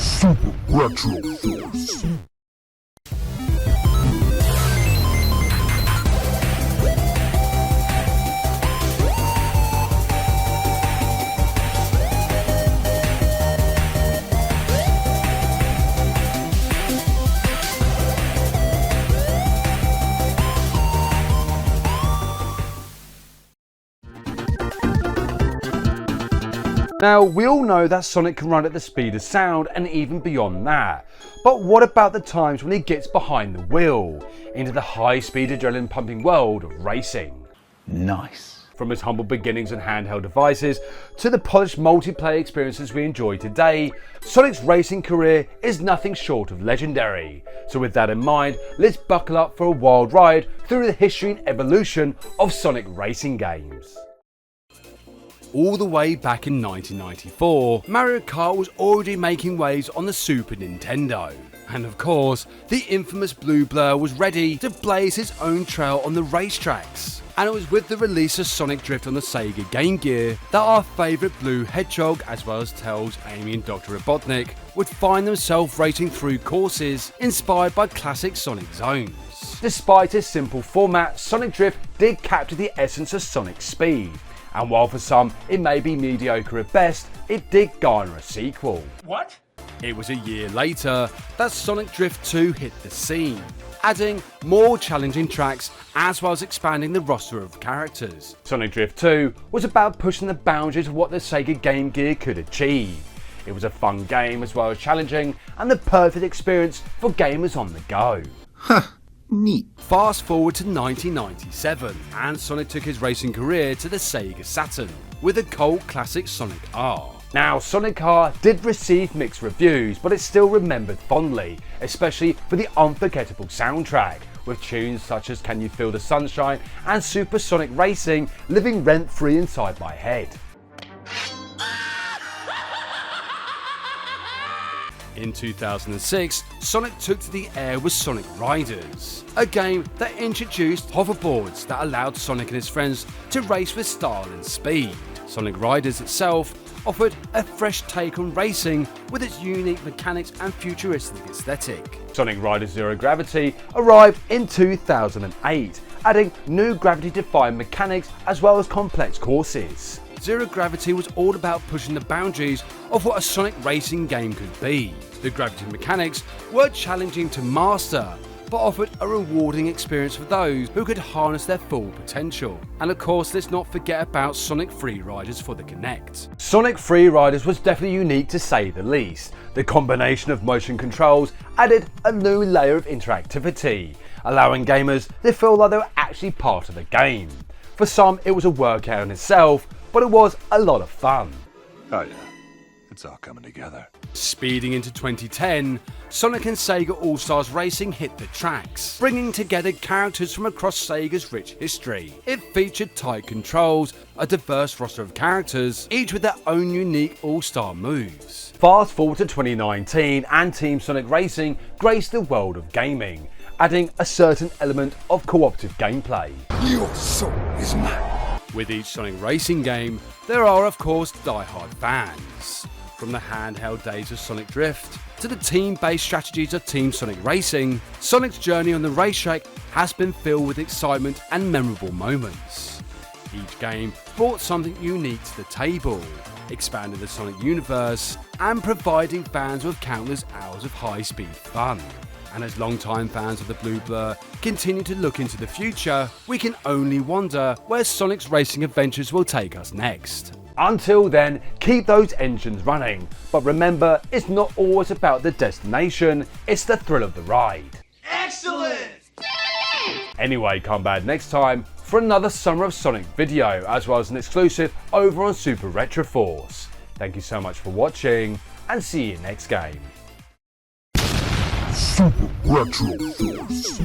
Super Retro Force. Now, we all know that Sonic can run at the speed of sound and even beyond that. But what about the times when he gets behind the wheel, into the high-speed adrenaline-pumping world of racing? Nice. From his humble beginnings on handheld devices to the polished multiplayer experiences we enjoy today, Sonic's racing career is nothing short of legendary. So with that in mind, let's buckle up for a wild ride through the history and evolution of Sonic racing games. All the way back in 1994, Mario Kart was already making waves on the Super Nintendo. And of course, the infamous Blue Blur was ready to blaze his own trail on the racetracks. And it was with the release of Sonic Drift on the Sega Game Gear that our favourite Blue Hedgehog, as well as Tails, Amy and Dr. Robotnik, would find themselves racing through courses inspired by classic Sonic zones. Despite its simple format, Sonic Drift did capture the essence of Sonic speed. And while for some it may be mediocre at best, it did garner a sequel. What? It was a year later that Sonic Drift 2 hit the scene, adding more challenging tracks as well as expanding the roster of characters. Sonic Drift 2 was about pushing the boundaries of what the Sega Game Gear could achieve. It was a fun game as well as challenging and the perfect experience for gamers on the go. Neat. Fast forward to 1997 and Sonic took his racing career to the Sega Saturn with the cult classic Sonic R. Now, Sonic R did receive mixed reviews, but it's still remembered fondly, especially for the unforgettable soundtrack, with tunes such as Can You Feel the Sunshine and Super Sonic Racing living rent-free inside my head. In 2006, Sonic took to the air with Sonic Riders, a game that introduced hoverboards that allowed Sonic and his friends to race with style and speed. Sonic Riders itself offered a fresh take on racing with its unique mechanics and futuristic aesthetic. Sonic Riders Zero Gravity arrived in 2008, adding new gravity-defying mechanics as well as complex courses. Zero Gravity was all about pushing the boundaries of what a Sonic racing game could be. The gravity mechanics were challenging to master, but offered a rewarding experience for those who could harness their full potential. And of course, let's not forget about Sonic Free Riders for the Kinect. Sonic Free Riders was definitely unique to say the least. The combination of motion controls added a new layer of interactivity, allowing gamers to feel like they were actually part of the game. For some, it was a workout in itself, but it was a lot of fun. Oh yeah, it's all coming together. Speeding into 2010, Sonic and Sega All-Stars Racing hit the tracks, bringing together characters from across Sega's rich history. It featured tight controls, a diverse roster of characters, each with their own unique all-star moves. Fast forward to 2019 and Team Sonic Racing graced the world of gaming, adding a certain element of cooperative gameplay. Your soul is mine. With each Sonic racing game, there are of course die-hard fans. From the handheld days of Sonic Drift to the team-based strategies of Team Sonic Racing, Sonic's journey on the racetrack has been filled with excitement and memorable moments. Each game brought something unique to the table, expanding the Sonic universe and providing fans with countless hours of high-speed fun. And as long-time fans of the Blue Blur continue to look into the future, we can only wonder where Sonic's racing adventures will take us next. Until then, keep those engines running, but remember, it's not always about the destination, it's the thrill of the ride. Excellent! Anyway, come back next time for another Summer of Sonic video, as well as an exclusive over on Super Retro Force. Thank you so much for watching, and see you next game. Super Retro Force.